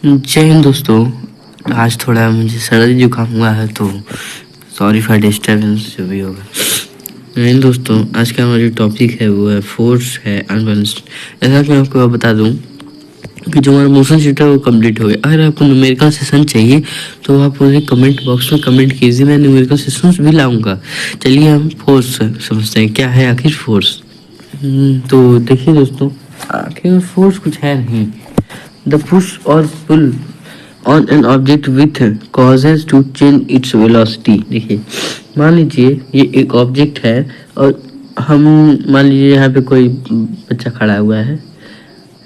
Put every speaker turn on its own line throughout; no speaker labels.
जय हिंद दोस्तों। आज थोड़ा मुझे सर्दी जुकाम हुआ है तो सॉरी फॉर डिस्टर्बेंस जो भी होगा। जय हिंद दोस्तों, आज का हमारा जो टॉपिक है वो है फोर्स है अनबैलेंस्ड। जैसा कि मैं आपको बता दूं कि जो हमारा मोशन शीट है वो कंप्लीट हो गया। अगर आपको न्यूमेरिकल सेशन चाहिए तो आप मुझे कमेंट बॉक्स में कमेंट कीजिए, मैं न्यूमेरिकल सेशंस भी लाऊंगा। चलिए हम फोर्स समझते हैं, क्या है आखिर फोर्स। तो देखिए दोस्तों, आखिर फोर्स कुछ है नहीं। The push or pull on an object with causes to change its velocity। देखिए, मान लीजिए ये एक ऑब्जेक्ट है और हम मान लीजिए यहाँ पे कोई बच्चा खड़ा हुआ है,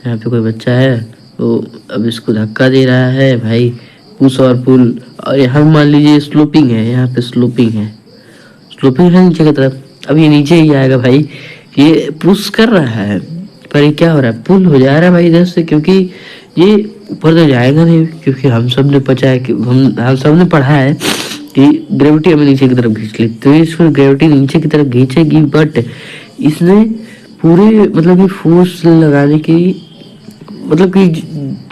यहाँ पे कोई बच्चा है तो अब इसको धक्का दे रहा है भाई, पुश और पुल। और यहाँ मान लीजिए स्लोपिंग है, यहाँ पे स्लोपिंग है नीचे की तरफ। अब ये नीचे ही आएगा भाई, ये पुश कर रहा है पर ये क्या हो रहा है, पुल हो जा रहा है भाई इधर से, क्योंकि ये ऊपर तो जाएगा नहीं। क्योंकि हम सब ने पता है कि हम सब ने पढ़ा है कि ग्रेविटी हमें नीचे की तरफ खींच ले, तो इसको ग्रेविटी नीचे की तरफ खींचेगी। बट इसने पूरे मतलब कि फोर्स लगाने की मतलब कि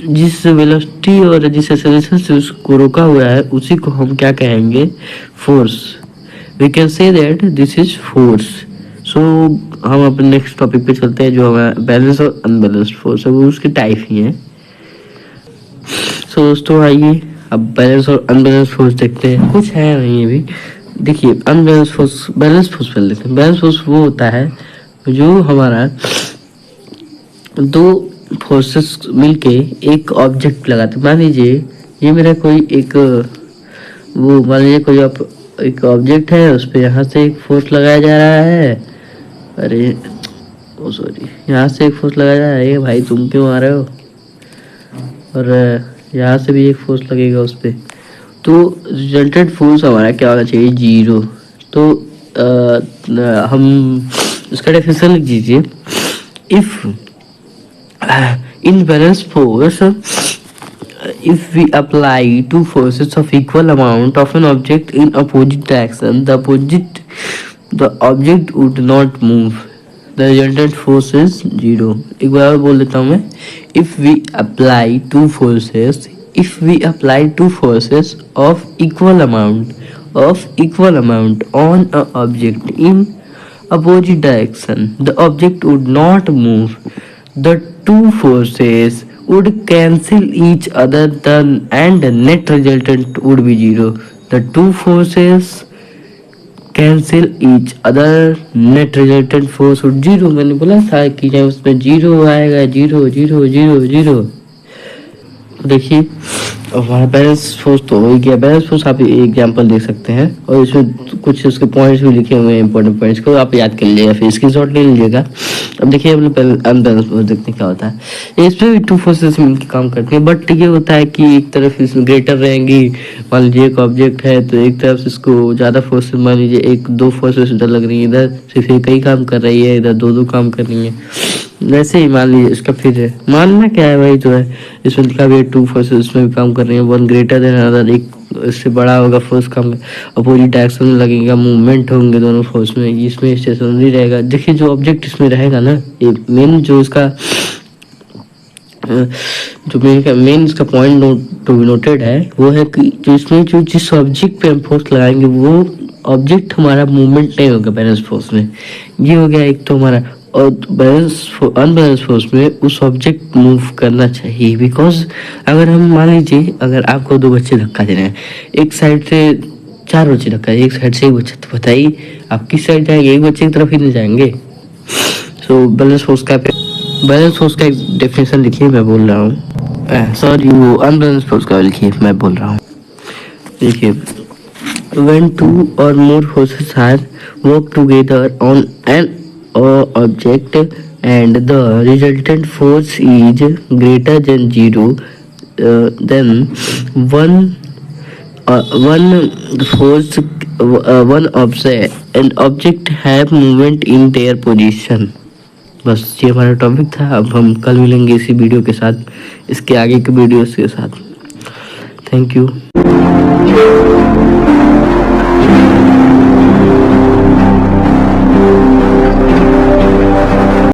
जिस वेलोसिटी और जिस एक्सेलरेशन से उसको रोका हुआ है उसी को हम क्या कहेंगे, force. We can say that this is force. So हम अपने नेक्स्ट टॉपिक पे चलते हैं जो हमारा बैलेंस और अनबैलेंस्ड फोर्स है, वो उसके टाइप ही है। सो दोस्तों आइए अब बैलेंस और अनबैलेंस फोर्स देखते हैं। कुछ है नहीं अभी। देखिए अनबैलेंस फोर्स, बैलेंस फोर्स पहले देखते हैं। बैलेंस फोर्स वो होता है जो हमारा दो फोर्सेस मिलके एक ऑब्जेक्ट लगाते। मान लीजिए ये मेरा कोई एक वो मान लीजिए कोई एक ऑब्जेक्ट है, उस पर यहाँ से एक फोर्स लगाया जा रहा है। अरे ओ सॉरी, यहाँ से एक फोर्स लगाया जा रहा है। ये भाई तुम क्यों आ रहे हो? और यहाँ से भी एक फोर्स लगेगा उस पर, तो रिजल्टेंट फोर्स हमारा क्या होना चाहिए, 0। तो हम इसका डेफिनेशन लिख दीजिए। If in balance force, if we apply two forces of equal amount of an object in opposite direction, the object would not move. The resultant force is 0. एक बार बोल देता हूँ मैं। If we apply two forces of equal amount on a object in opposite direction, the object would not move. The two forces would cancel each other and the net resultant would be 0. The two forces cancel each other, net resultant force would 0। मैंने बोला था कि जब उसमें 0 आएगा, 0 0 0 0। देखिए हमारा balance force तो हो ही गया। बैलेंस फोर्स आप एग्जांपल देख सकते हैं और इसमें कुछ उसके पॉइंट्स भी लिखे हुए हैं, इंपॉर्टेंट पॉइंट्स को आप याद कर लीजिएगा, फिर स्क्रीनशॉट ले लीजिएगा। अब देखिए हमने अनबैलेंस फोर्स देखते क्या होता है। इसमें भी टू फोर्सेस मिलकर काम करती है, बट ये होता है कि एक तरफ इसमें ग्रेटर रहेंगी। मान लीजिए एक ऑब्जेक्ट है तो एक तरफ इसको ज़्यादा फोर्सेस, मान लीजिए एक दो फोर्सेस इधर लग रही है, इधर सिर्फ एक ही काम कर रही है, इधर दो काम कर रही है। वैसे ही मान लीजिए इसका फिर है, मानना क्या है भाई, जो है इसमें लिखा भी है टू फोर्सेस इसमें भी काम कर रही है, वन ग्रेटर देन अदर, एक इससे बड़ा होगा फोर्स काम अपोजिट डायरेक्शन में लगेगा, मूवमेंट होंगे दोनों फोर्स में, इसमें स्टेशनरी रहेगा। देखिए जो ऑब्जेक्ट इसमें रहेगा ना, ये मेन जो इसका जो मेन इसका पॉइंट टू बी नोटेड है वो है कि जो इसमें जो जिस ऑब्जेक्ट पे हम फोर्स लगाएंगे वो ऑब्जेक्ट हमारा मूवमेंट नहीं होगा बैलेंस फोर्स में। ये हो गया एक तो हमारा। और अनबैलेंस फोर्स में उस ऑब्जेक्ट मूव करना चाहिए, बिकॉज अगर हम मान लीजिए अगर आपको दो बच्चे धक्का दे रहे हैं, एक साइड से 4 बच्चे धक्का, एक साइड से एक बच्चा, तो बताइए आप किस साइड जाएंगे? एक बच्चे की तरफ ही नहीं जाएंगे। सो बैलेंस फोर्स का एक डेफिनेशन लिखिए, मैं बोल रहा हूँ। सॉरी वो अनबैलेंस फोर्स का लिखिए, मैं बोल रहा हूँ। देखिए when two or more forces are work together on an object and the resultant force is greater than 0, then one object have movement in their position। बस ये हमारा टॉपिक था। अब हम कल मिलेंगे इसी वीडियो के साथ, इसके आगे के वीडियोस के साथ। Thank you.